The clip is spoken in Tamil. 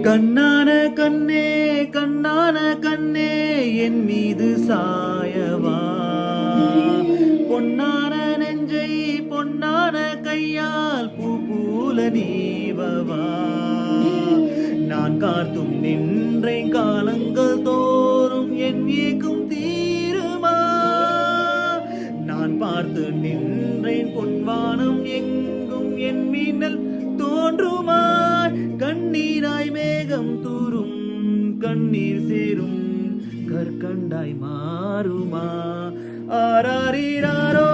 கண்ணான கண்ணே கண்ணான கண்ணே என் மீது சாயவா, பொன்னான நெஞ்சை பொன்னான கையால் பூ பூல நீவவா. நான் காத்தும் நின்றேன் காலங்கள் தோறும் என் ஏக்கும் தீருமா. நான் பார்த்து நின்றேன் பொன்வானம் எங்கும் என் மின்னல் தோன்றுமா. கண்ணீராய் மேகம் தூரும் கண்ணீர் சேரும் கற்கண்டாய் மாறுமா. ஆராரிராரோ